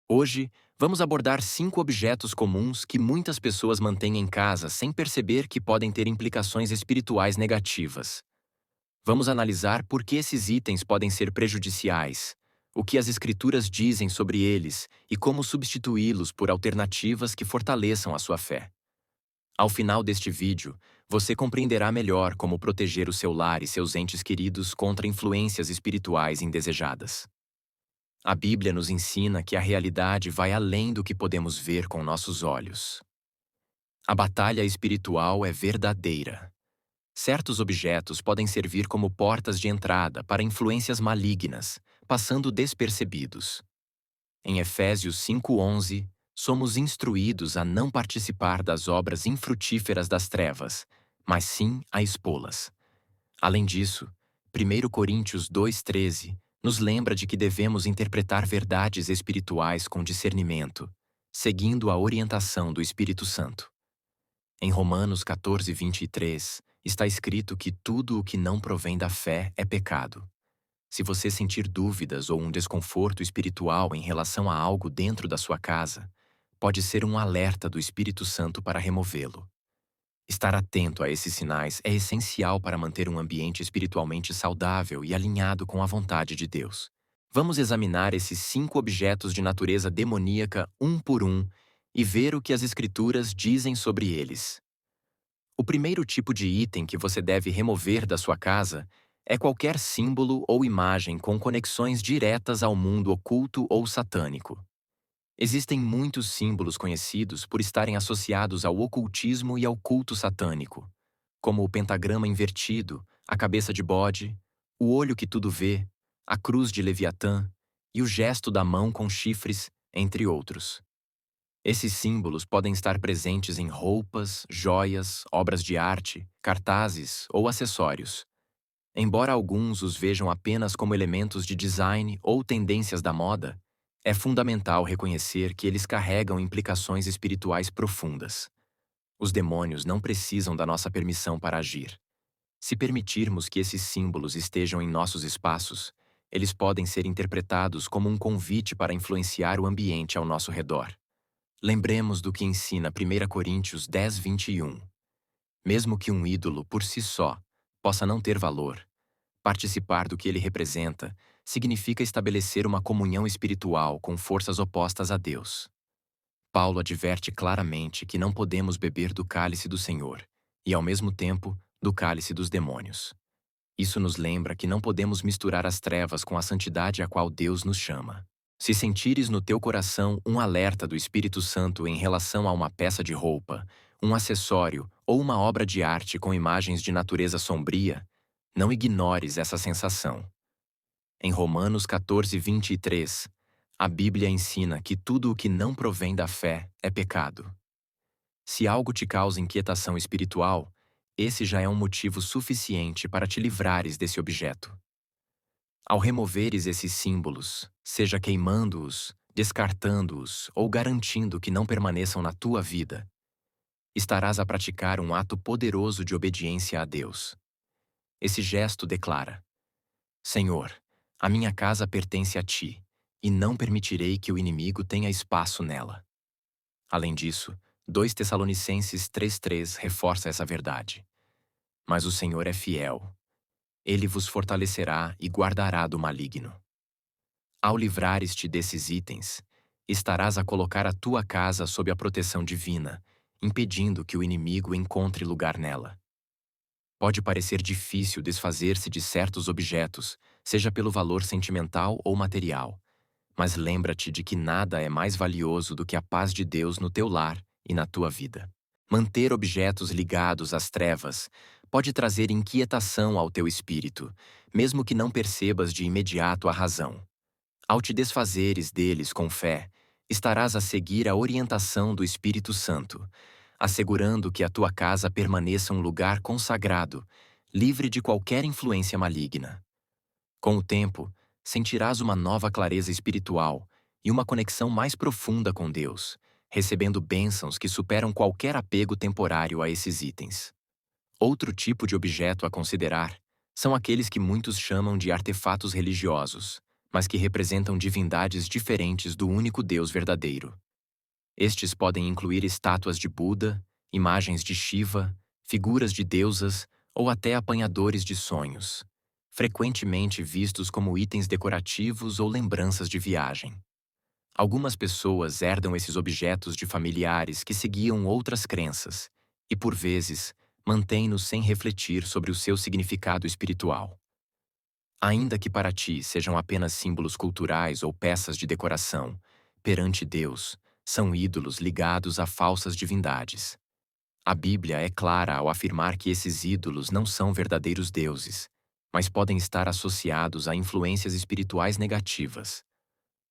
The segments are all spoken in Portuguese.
Hoje, vamos abordar 5 objetos comuns que muitas pessoas mantêm em casa sem perceber que podem ter implicações espirituais negativas. Vamos analisar por que esses itens podem ser prejudiciais, o que as Escrituras dizem sobre eles e como substituí-los por alternativas que fortaleçam a sua fé. Ao final deste vídeo, você compreenderá melhor como proteger o seu lar e seus entes queridos contra influências espirituais indesejadas. A Bíblia nos ensina que a realidade vai além do que podemos ver com nossos olhos. A batalha espiritual é verdadeira. Certos objetos podem servir como portas de entrada para influências malignas, passando despercebidos. Em Efésios 5:11, somos instruídos a não participar das obras infrutíferas das trevas, mas sim a expô-las. Além disso, 1 Coríntios 2:13 nos lembra de que devemos interpretar verdades espirituais com discernimento, seguindo a orientação do Espírito Santo. Em Romanos 14:23, está escrito que tudo o que não provém da fé é pecado. Se você sentir dúvidas ou um desconforto espiritual em relação a algo dentro da sua casa, pode ser um alerta do Espírito Santo para removê-lo. Estar atento a esses sinais é essencial para manter um ambiente espiritualmente saudável e alinhado com a vontade de Deus. Vamos examinar esses 5 objetos de natureza demoníaca um por um e ver o que as Escrituras dizem sobre eles. O primeiro tipo de item que você deve remover da sua casa é qualquer símbolo ou imagem com conexões diretas ao mundo oculto ou satânico. Existem muitos símbolos conhecidos por estarem associados ao ocultismo e ao culto satânico, como o pentagrama invertido, a cabeça de bode, o olho que tudo vê, a cruz de Leviatã e o gesto da mão com chifres, entre outros. Esses símbolos podem estar presentes em roupas, joias, obras de arte, cartazes ou acessórios. Embora alguns os vejam apenas como elementos de design ou tendências da moda, é fundamental reconhecer que eles carregam implicações espirituais profundas. Os demônios não precisam da nossa permissão para agir. Se permitirmos que esses símbolos estejam em nossos espaços, eles podem ser interpretados como um convite para influenciar o ambiente ao nosso redor. Lembremos do que ensina 1 Coríntios 10:21. Mesmo que um ídolo, por si só, possa não ter valor, participar do que ele representa significa estabelecer uma comunhão espiritual com forças opostas a Deus. Paulo adverte claramente que não podemos beber do cálice do Senhor e, ao mesmo tempo, do cálice dos demônios. Isso nos lembra que não podemos misturar as trevas com a santidade a qual Deus nos chama. Se sentires no teu coração um alerta do Espírito Santo em relação a uma peça de roupa, um acessório ou uma obra de arte com imagens de natureza sombria, não ignores essa sensação. Em Romanos 14:23, a Bíblia ensina que tudo o que não provém da fé é pecado. Se algo te causa inquietação espiritual, esse já é um motivo suficiente para te livrares desse objeto. Ao removeres esses símbolos, seja queimando-os, descartando-os ou garantindo que não permaneçam na tua vida, estarás a praticar um ato poderoso de obediência a Deus. Esse gesto declara: Senhor, a minha casa pertence a ti, e não permitirei que o inimigo tenha espaço nela. Além disso, 2 Tessalonicenses 3:3 reforça essa verdade. Mas o Senhor é fiel. Ele vos fortalecerá e guardará do maligno. Ao livrares-te desses itens, estarás a colocar a tua casa sob a proteção divina, impedindo que o inimigo encontre lugar nela. Pode parecer difícil desfazer-se de certos objetos, seja pelo valor sentimental ou material, mas lembra-te de que nada é mais valioso do que a paz de Deus no teu lar e na tua vida. Manter objetos ligados às trevas pode trazer inquietação ao teu espírito, mesmo que não percebas de imediato a razão. Ao te desfazeres deles com fé, estarás a seguir a orientação do Espírito Santo, assegurando que a tua casa permaneça um lugar consagrado, livre de qualquer influência maligna. Com o tempo, sentirás uma nova clareza espiritual e uma conexão mais profunda com Deus, recebendo bênçãos que superam qualquer apego temporário a esses itens. Outro tipo de objeto a considerar são aqueles que muitos chamam de artefatos religiosos, mas que representam divindades diferentes do único Deus verdadeiro. Estes podem incluir estátuas de Buda, imagens de Shiva, figuras de deusas ou até apanhadores de sonhos, frequentemente vistos como itens decorativos ou lembranças de viagem. Algumas pessoas herdam esses objetos de familiares que seguiam outras crenças e, por vezes, mantêm-nos sem refletir sobre o seu significado espiritual. Ainda que para ti sejam apenas símbolos culturais ou peças de decoração, perante Deus, são ídolos ligados a falsas divindades. A Bíblia é clara ao afirmar que esses ídolos não são verdadeiros deuses, mas podem estar associados a influências espirituais negativas.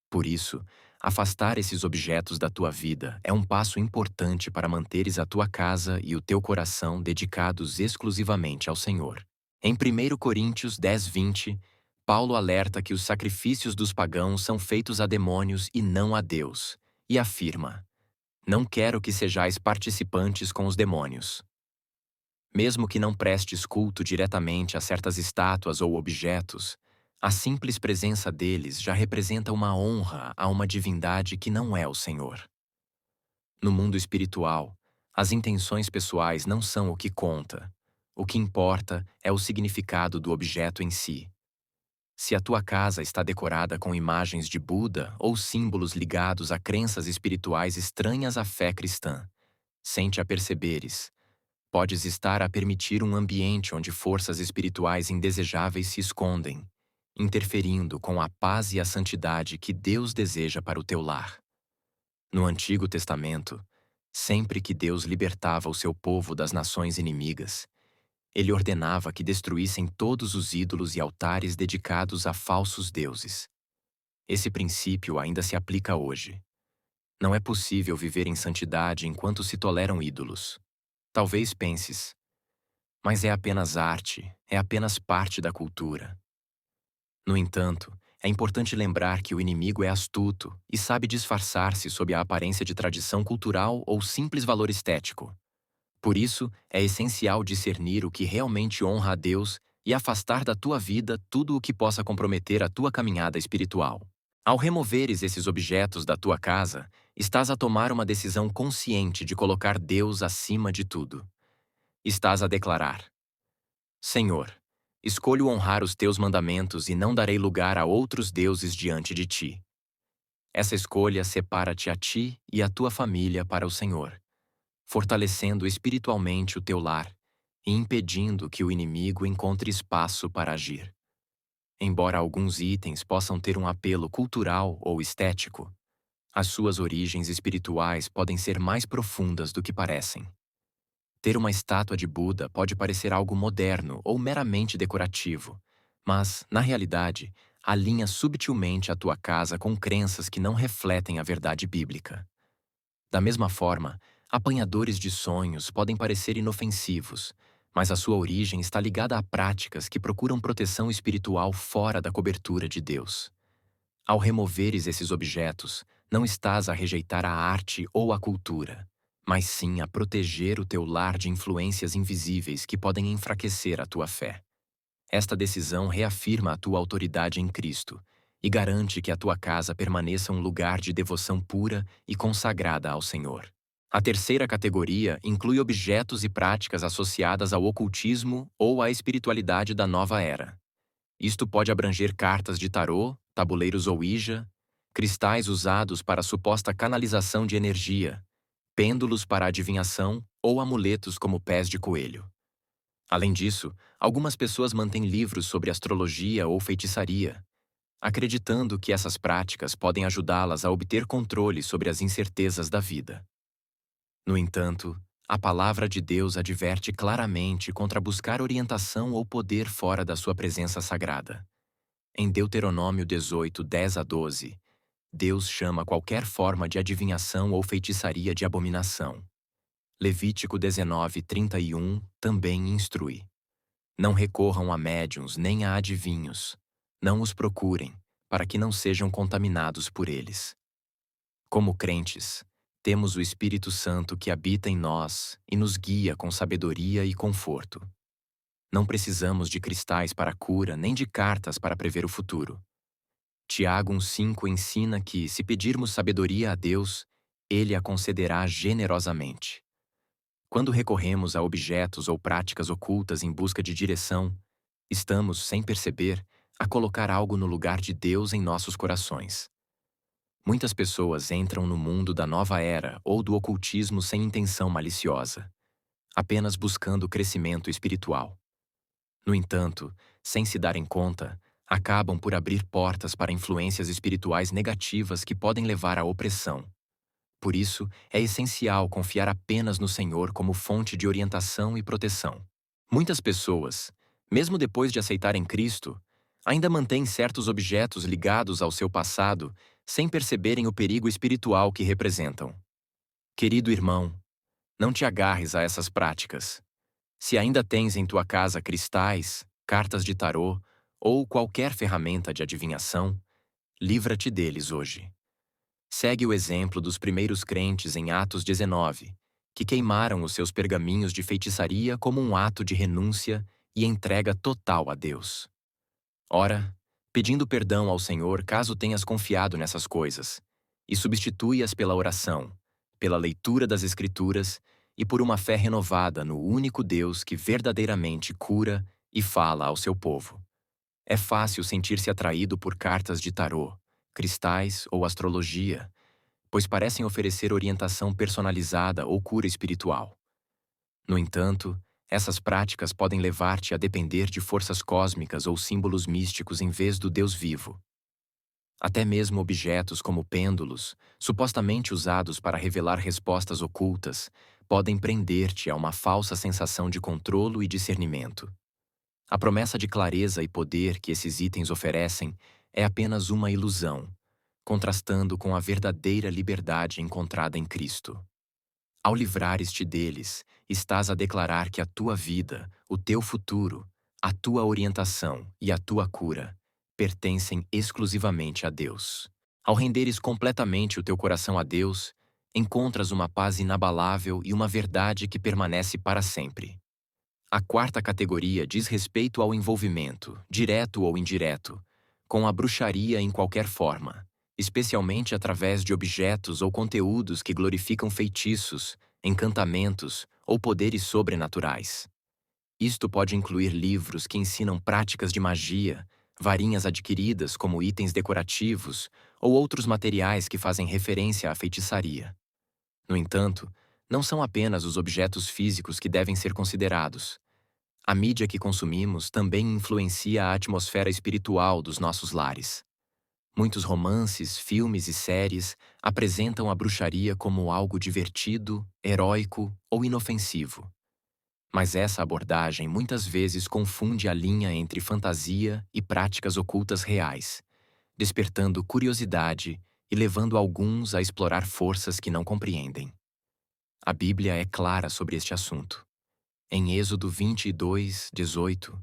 Por isso, afastar esses objetos da tua vida é um passo importante para manteres a tua casa e o teu coração dedicados exclusivamente ao Senhor. Em 1 Coríntios 10:20, Paulo alerta que os sacrifícios dos pagãos são feitos a demônios e não a Deus, e afirma: não quero que sejais participantes com os demônios. Mesmo que não prestes culto diretamente a certas estátuas ou objetos, a simples presença deles já representa uma honra a uma divindade que não é o Senhor. No mundo espiritual, as intenções pessoais não são o que conta. O que importa é o significado do objeto em si. Se a tua casa está decorada com imagens de Buda ou símbolos ligados a crenças espirituais estranhas à fé cristã, sem te aperceberes, podes estar a permitir um ambiente onde forças espirituais indesejáveis se escondem, interferindo com a paz e a santidade que Deus deseja para o teu lar. No Antigo Testamento, sempre que Deus libertava o seu povo das nações inimigas, ele ordenava que destruíssem todos os ídolos e altares dedicados a falsos deuses. Esse princípio ainda se aplica hoje. Não é possível viver em santidade enquanto se toleram ídolos. Talvez penses, mas é apenas arte, é apenas parte da cultura. No entanto, é importante lembrar que o inimigo é astuto e sabe disfarçar-se sob a aparência de tradição cultural ou simples valor estético. Por isso, é essencial discernir o que realmente honra a Deus e afastar da tua vida tudo o que possa comprometer a tua caminhada espiritual. Ao removeres esses objetos da tua casa, estás a tomar uma decisão consciente de colocar Deus acima de tudo. Estás a declarar: Senhor, escolho honrar os teus mandamentos e não darei lugar a outros deuses diante de ti. Essa escolha separa-te a ti e a tua família para o Senhor, fortalecendo espiritualmente o teu lar e impedindo que o inimigo encontre espaço para agir. Embora alguns itens possam ter um apelo cultural ou estético, as suas origens espirituais podem ser mais profundas do que parecem. Ter uma estátua de Buda pode parecer algo moderno ou meramente decorativo, mas, na realidade, alinha subtilmente a tua casa com crenças que não refletem a verdade bíblica. Da mesma forma, apanhadores de sonhos podem parecer inofensivos, mas a sua origem está ligada a práticas que procuram proteção espiritual fora da cobertura de Deus. Ao removeres esses objetos, não estás a rejeitar a arte ou a cultura, mas sim a proteger o teu lar de influências invisíveis que podem enfraquecer a tua fé. Esta decisão reafirma a tua autoridade em Cristo e garante que a tua casa permaneça um lugar de devoção pura e consagrada ao Senhor. A terceira categoria inclui objetos e práticas associadas ao ocultismo ou à espiritualidade da nova era. Isto pode abranger cartas de tarô, tabuleiros Ouija, cristais usados para a suposta canalização de energia, pêndulos para adivinhação ou amuletos como pés de coelho. Além disso, algumas pessoas mantêm livros sobre astrologia ou feitiçaria, acreditando que essas práticas podem ajudá-las a obter controle sobre as incertezas da vida. No entanto, a palavra de Deus adverte claramente contra buscar orientação ou poder fora da sua presença sagrada. Em Deuteronômio 18, 10-12, Deus chama qualquer forma de adivinhação ou feitiçaria de abominação. Levítico 19, 31 também instrui: não recorram a médiuns nem a adivinhos. Não os procurem, para que não sejam contaminados por eles. Como crentes, temos o Espírito Santo que habita em nós e nos guia com sabedoria e conforto. Não precisamos de cristais para a cura nem de cartas para prever o futuro. Tiago 1,5 ensina que, se pedirmos sabedoria a Deus, Ele a concederá generosamente. Quando recorremos a objetos ou práticas ocultas em busca de direção, estamos, sem perceber, a colocar algo no lugar de Deus em nossos corações. Muitas pessoas entram no mundo da nova era ou do ocultismo sem intenção maliciosa, apenas buscando crescimento espiritual. No entanto, sem se darem conta, acabam por abrir portas para influências espirituais negativas que podem levar à opressão. Por isso, é essencial confiar apenas no Senhor como fonte de orientação e proteção. Muitas pessoas, mesmo depois de aceitarem Cristo, ainda mantêm certos objetos ligados ao seu passado sem perceberem o perigo espiritual que representam. Querido irmão, não te agarres a essas práticas. Se ainda tens em tua casa cristais, cartas de tarô ou qualquer ferramenta de adivinhação, livra-te deles hoje. Segue o exemplo dos primeiros crentes em Atos 19, que queimaram os seus pergaminhos de feitiçaria como um ato de renúncia e entrega total a Deus. Ora, pedindo perdão ao Senhor caso tenhas confiado nessas coisas, e substitui-as pela oração, pela leitura das Escrituras e por uma fé renovada no único Deus que verdadeiramente cura e fala ao seu povo. É fácil sentir-se atraído por cartas de tarô, cristais ou astrologia, pois parecem oferecer orientação personalizada ou cura espiritual. No entanto, essas práticas podem levar-te a depender de forças cósmicas ou símbolos místicos em vez do Deus vivo. Até mesmo objetos como pêndulos, supostamente usados para revelar respostas ocultas, podem prender-te a uma falsa sensação de controle e discernimento. A promessa de clareza e poder que esses itens oferecem é apenas uma ilusão, contrastando com a verdadeira liberdade encontrada em Cristo. Ao livrares-te deles, estás a declarar que a tua vida, o teu futuro, a tua orientação e a tua cura pertencem exclusivamente a Deus. Ao renderes completamente o teu coração a Deus, encontras uma paz inabalável e uma verdade que permanece para sempre. A quarta categoria diz respeito ao envolvimento, direto ou indireto, com a bruxaria em qualquer forma, especialmente através de objetos ou conteúdos que glorificam feitiços, encantamentos ou poderes sobrenaturais. Isto pode incluir livros que ensinam práticas de magia, varinhas adquiridas como itens decorativos ou outros materiais que fazem referência à feitiçaria. No entanto, não são apenas os objetos físicos que devem ser considerados. A mídia que consumimos também influencia a atmosfera espiritual dos nossos lares. Muitos romances, filmes e séries apresentam a bruxaria como algo divertido, heróico ou inofensivo. Mas essa abordagem muitas vezes confunde a linha entre fantasia e práticas ocultas reais, despertando curiosidade e levando alguns a explorar forças que não compreendem. A Bíblia é clara sobre este assunto. Em Êxodo 22:18,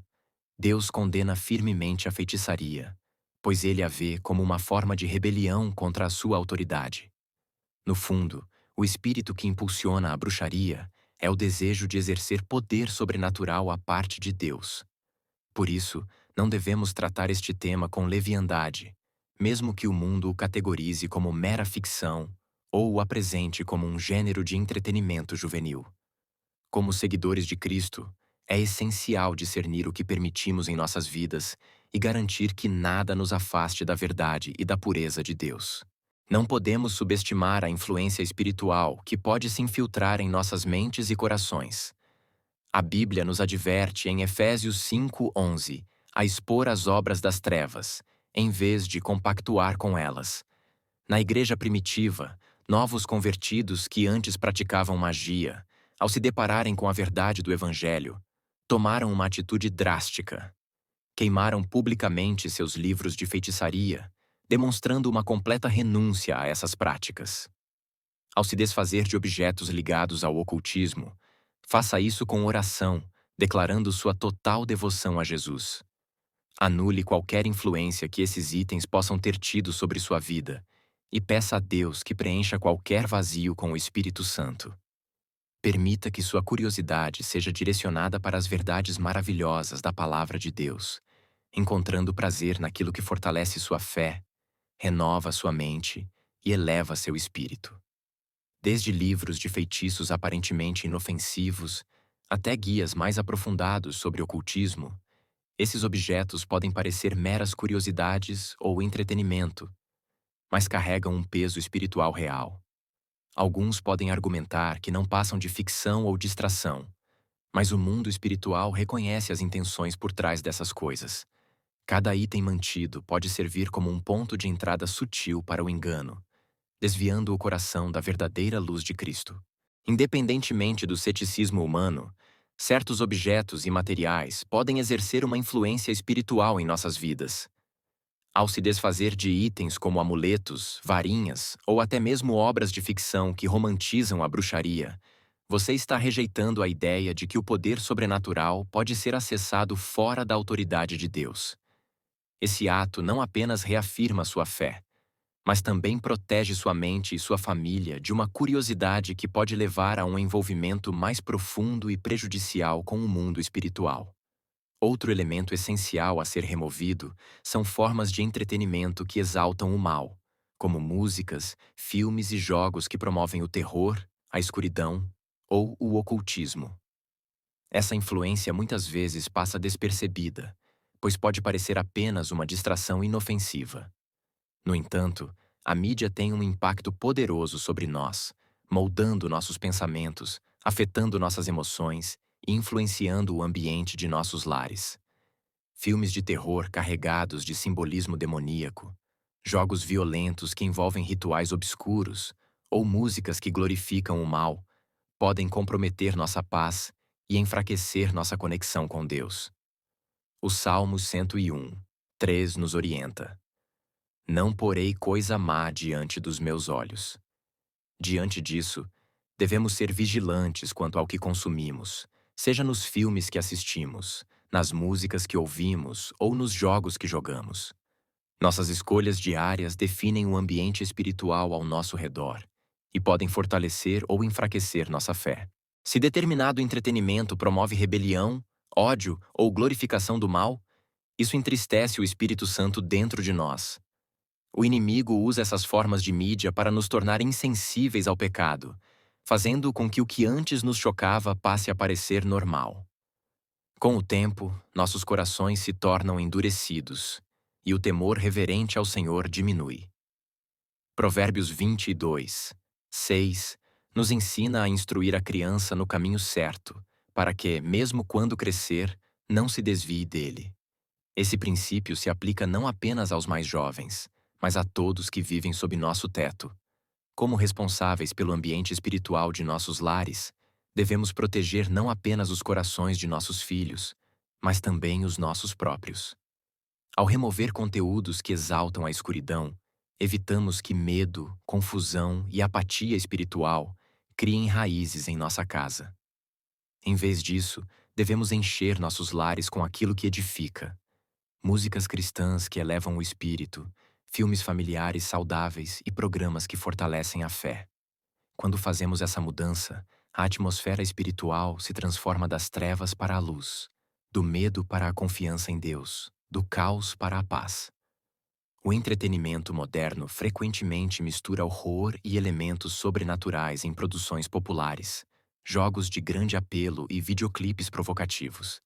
Deus condena firmemente a feitiçaria, pois ele a vê como uma forma de rebelião contra a sua autoridade. No fundo, o espírito que impulsiona a bruxaria é o desejo de exercer poder sobrenatural à parte de Deus. Por isso, não devemos tratar este tema com leviandade, mesmo que o mundo o categorize como mera ficção ou o apresente como um gênero de entretenimento juvenil. Como seguidores de Cristo, é essencial discernir o que permitimos em nossas vidas e garantir que nada nos afaste da verdade e da pureza de Deus. Não podemos subestimar a influência espiritual que pode se infiltrar em nossas mentes e corações. A Bíblia nos adverte em Efésios 5:11 a expor as obras das trevas, em vez de compactuar com elas. Na igreja primitiva, novos convertidos que antes praticavam magia, ao se depararem com a verdade do Evangelho, tomaram uma atitude drástica. Queimaram publicamente seus livros de feitiçaria, demonstrando uma completa renúncia a essas práticas. Ao se desfazer de objetos ligados ao ocultismo, faça isso com oração, declarando sua total devoção a Jesus. Anule qualquer influência que esses itens possam ter tido sobre sua vida e peça a Deus que preencha qualquer vazio com o Espírito Santo. Permita que sua curiosidade seja direcionada para as verdades maravilhosas da Palavra de Deus, encontrando prazer naquilo que fortalece sua fé renova sua mente e eleva seu espírito. Desde livros de feitiços aparentemente inofensivos até guias mais aprofundados sobre ocultismo, esses objetos podem parecer meras curiosidades ou entretenimento, mas carregam um peso espiritual real. Alguns podem argumentar que não passam de ficção ou distração, mas o mundo espiritual reconhece as intenções por trás dessas coisas. Cada item mantido pode servir como um ponto de entrada sutil para o engano, desviando o coração da verdadeira luz de Cristo. Independentemente do ceticismo humano, certos objetos e materiais podem exercer uma influência espiritual em nossas vidas. Ao se desfazer de itens como amuletos, varinhas ou até mesmo obras de ficção que romantizam a bruxaria, você está rejeitando a ideia de que o poder sobrenatural pode ser acessado fora da autoridade de Deus. Esse ato não apenas reafirma sua fé, mas também protege sua mente e sua família de uma curiosidade que pode levar a um envolvimento mais profundo e prejudicial com o mundo espiritual. Outro elemento essencial a ser removido são formas de entretenimento que exaltam o mal, como músicas, filmes e jogos que promovem o terror, a escuridão ou o ocultismo. Essa influência muitas vezes passa despercebida, pois pode parecer apenas uma distração inofensiva. No entanto, a mídia tem um impacto poderoso sobre nós, moldando nossos pensamentos, afetando nossas emoções e influenciando o ambiente de nossos lares. Filmes de terror carregados de simbolismo demoníaco, jogos violentos que envolvem rituais obscuros ou músicas que glorificam o mal podem comprometer nossa paz e enfraquecer nossa conexão com Deus. O Salmo 101:3 nos orienta: Não porei coisa má diante dos meus olhos. Diante disso, devemos ser vigilantes quanto ao que consumimos, seja nos filmes que assistimos, nas músicas que ouvimos ou nos jogos que jogamos. Nossas escolhas diárias definem o ambiente espiritual ao nosso redor e podem fortalecer ou enfraquecer nossa fé. Se determinado entretenimento promove rebelião, ódio ou glorificação do mal, isso entristece o Espírito Santo dentro de nós. O inimigo usa essas formas de mídia para nos tornar insensíveis ao pecado, fazendo com que o que antes nos chocava passe a parecer normal. Com o tempo, nossos corações se tornam endurecidos, e o temor reverente ao Senhor diminui. Provérbios 22:6 nos ensina a instruir a criança no caminho certo, para que, mesmo quando crescer, não se desvie dele. Esse princípio se aplica não apenas aos mais jovens, mas a todos que vivem sob nosso teto. Como responsáveis pelo ambiente espiritual de nossos lares, devemos proteger não apenas os corações de nossos filhos, mas também os nossos próprios. Ao remover conteúdos que exaltam a escuridão, evitamos que medo, confusão e apatia espiritual criem raízes em nossa casa. Em vez disso, devemos encher nossos lares com aquilo que edifica: músicas cristãs que elevam o espírito, filmes familiares saudáveis e programas que fortalecem a fé. Quando fazemos essa mudança, a atmosfera espiritual se transforma das trevas para a luz, do medo para a confiança em Deus, do caos para a paz. O entretenimento moderno frequentemente mistura horror e elementos sobrenaturais em produções populares, jogos de grande apelo e videoclipes provocativos.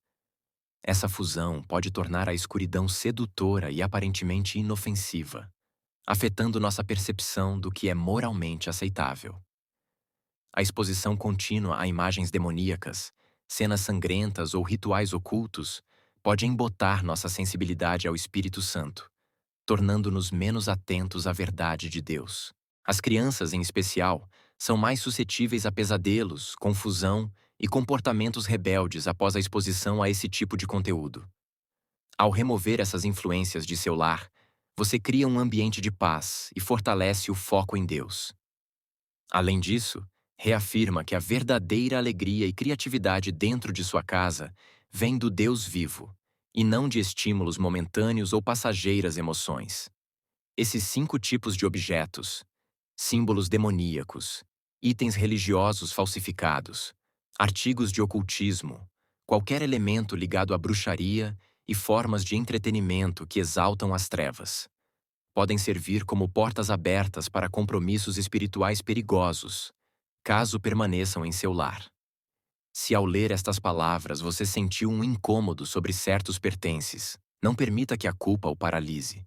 Essa fusão pode tornar a escuridão sedutora e aparentemente inofensiva, afetando nossa percepção do que é moralmente aceitável. A exposição contínua a imagens demoníacas, cenas sangrentas ou rituais ocultos pode embotar nossa sensibilidade ao Espírito Santo, tornando-nos menos atentos à verdade de Deus. As crianças, em especial, são mais suscetíveis a pesadelos, confusão e comportamentos rebeldes após a exposição a esse tipo de conteúdo. Ao remover essas influências de seu lar, você cria um ambiente de paz e fortalece o foco em Deus. Além disso, reafirma que a verdadeira alegria e criatividade dentro de sua casa vem do Deus vivo, e não de estímulos momentâneos ou passageiras emoções. Esses 5 tipos de objetos: símbolos demoníacos, itens religiosos falsificados, artigos de ocultismo, qualquer elemento ligado à bruxaria e formas de entretenimento que exaltam as trevas, podem servir como portas abertas para compromissos espirituais perigosos, caso permaneçam em seu lar. Se ao ler estas palavras você sentiu um incômodo sobre certos pertences, não permita que a culpa o paralise.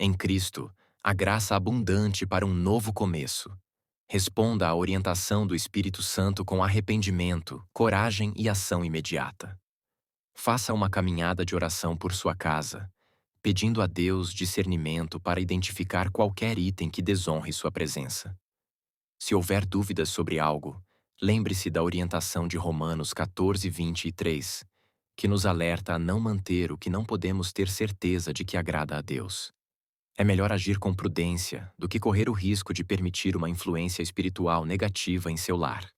Em Cristo, há graça abundante para um novo começo. Responda à orientação do Espírito Santo com arrependimento, coragem e ação imediata. Faça uma caminhada de oração por sua casa, pedindo a Deus discernimento para identificar qualquer item que desonre sua presença. Se houver dúvidas sobre algo, lembre-se da orientação de Romanos 14:23, que nos alerta a não manter o que não podemos ter certeza de que agrada a Deus. É melhor agir com prudência do que correr o risco de permitir uma influência espiritual negativa em seu lar.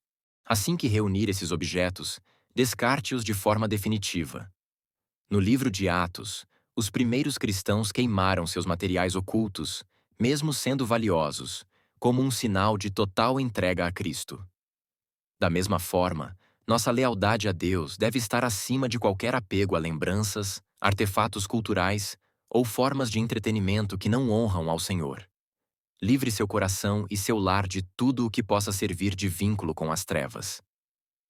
Assim que reunir esses objetos, descarte-os de forma definitiva. No livro de Atos, os primeiros cristãos queimaram seus materiais ocultos, mesmo sendo valiosos, como um sinal de total entrega a Cristo. Da mesma forma, nossa lealdade a Deus deve estar acima de qualquer apego a lembranças, artefatos culturais ou formas de entretenimento que não honram ao Senhor. Livre seu coração e seu lar de tudo o que possa servir de vínculo com as trevas.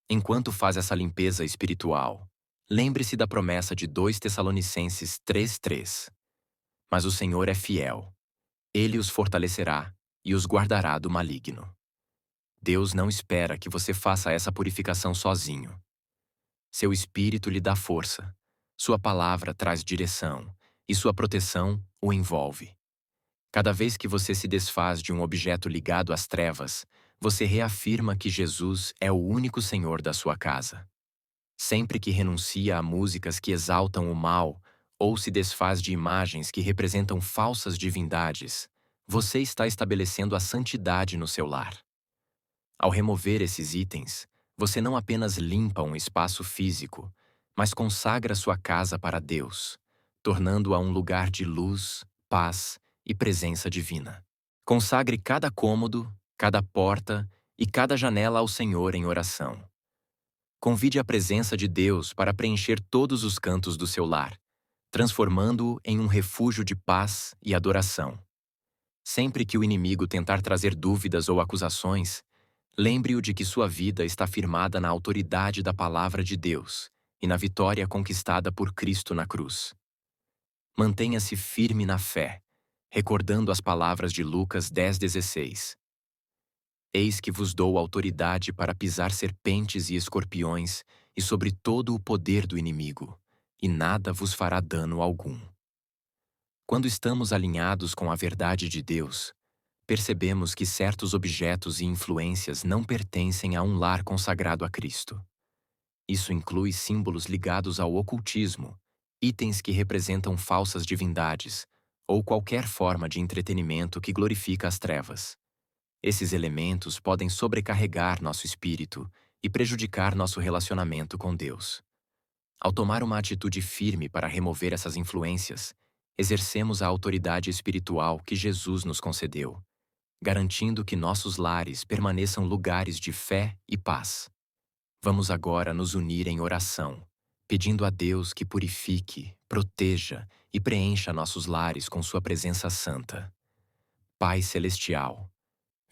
Enquanto faz essa limpeza espiritual, lembre-se da promessa de 2 Tessalonicenses 3:3. Mas o Senhor é fiel. Ele os fortalecerá e os guardará do maligno. Deus não espera que você faça essa purificação sozinho. Seu Espírito lhe dá força, sua palavra traz direção e sua proteção o envolve. Cada vez que você se desfaz de um objeto ligado às trevas, você reafirma que Jesus é o único Senhor da sua casa. Sempre que renuncia a músicas que exaltam o mal ou se desfaz de imagens que representam falsas divindades, você está estabelecendo a santidade no seu lar. Ao remover esses itens, você não apenas limpa um espaço físico, mas consagra sua casa para Deus, tornando-a um lugar de luz, paz e presença divina. Consagre cada cômodo, cada porta e cada janela ao Senhor em oração. Convide a presença de Deus para preencher todos os cantos do seu lar, transformando-o em um refúgio de paz e adoração. Sempre que o inimigo tentar trazer dúvidas ou acusações, lembre-o de que sua vida está firmada na autoridade da palavra de Deus e na vitória conquistada por Cristo na cruz. Mantenha-se firme na fé, recordando as palavras de Lucas 10:16. Eis que vos dou autoridade para pisar serpentes e escorpiões e sobre todo o poder do inimigo, e nada vos fará dano algum. Quando estamos alinhados com a verdade de Deus, percebemos que certos objetos e influências não pertencem a um lar consagrado a Cristo. Isso inclui símbolos ligados ao ocultismo, itens que representam falsas divindades, ou qualquer forma de entretenimento que glorifica as trevas. Esses elementos podem sobrecarregar nosso espírito e prejudicar nosso relacionamento com Deus. Ao tomar uma atitude firme para remover essas influências, exercemos a autoridade espiritual que Jesus nos concedeu, garantindo que nossos lares permaneçam lugares de fé e paz. Vamos agora nos unir em oração, pedindo a Deus que purifique, proteja e preencha nossos lares com sua presença santa. Pai Celestial,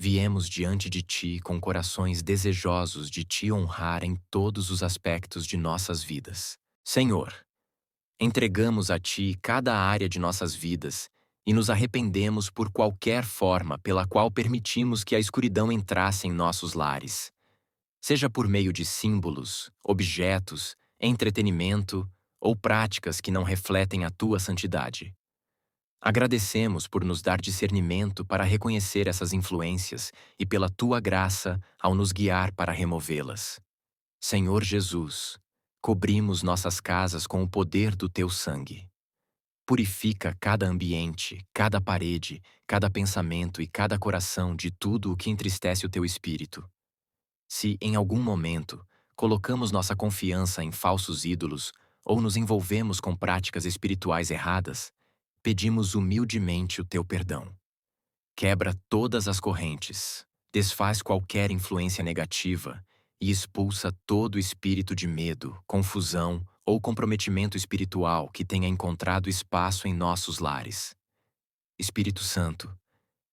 viemos diante de Ti com corações desejosos de Te honrar em todos os aspectos de nossas vidas. Senhor, entregamos a Ti cada área de nossas vidas e nos arrependemos por qualquer forma pela qual permitimos que a escuridão entrasse em nossos lares. Seja por meio de símbolos, objetos, entretenimento ou práticas que não refletem a Tua santidade. Agradecemos por nos dar discernimento para reconhecer essas influências e pela Tua graça ao nos guiar para removê-las. Senhor Jesus, cobrimos nossas casas com o poder do Teu sangue. Purifica cada ambiente, cada parede, cada pensamento e cada coração de tudo o que entristece o Teu Espírito. Se, em algum momento, colocamos nossa confiança em falsos ídolos ou nos envolvemos com práticas espirituais erradas, pedimos humildemente o Teu perdão. Quebra todas as correntes, desfaz qualquer influência negativa e expulsa todo espírito de medo, confusão ou comprometimento espiritual que tenha encontrado espaço em nossos lares. Espírito Santo,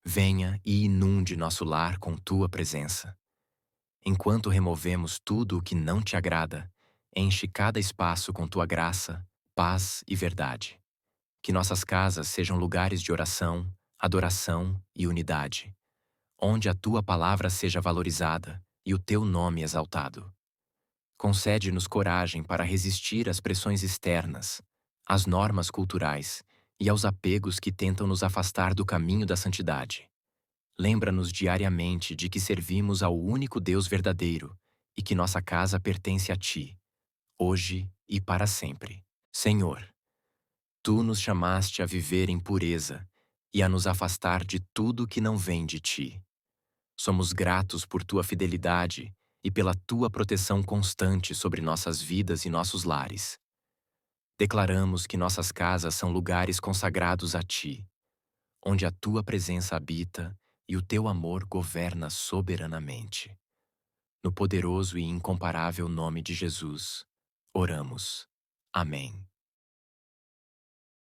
venha e inunde nosso lar com tua presença. Enquanto removemos tudo o que não te agrada, enche cada espaço com tua graça, paz e verdade. Que nossas casas sejam lugares de oração, adoração e unidade, onde a tua palavra seja valorizada e o teu nome exaltado. Concede-nos coragem para resistir às pressões externas, às normas culturais e aos apegos que tentam nos afastar do caminho da santidade. Lembra-nos diariamente de que servimos ao único Deus verdadeiro e que nossa casa pertence a Ti, hoje e para sempre. Senhor, Tu nos chamaste a viver em pureza e a nos afastar de tudo que não vem de Ti. Somos gratos por Tua fidelidade e pela Tua proteção constante sobre nossas vidas e nossos lares. Declaramos que nossas casas são lugares consagrados a Ti, onde a Tua presença habita e o Teu amor governa soberanamente. No poderoso e incomparável nome de Jesus, oramos. Amém.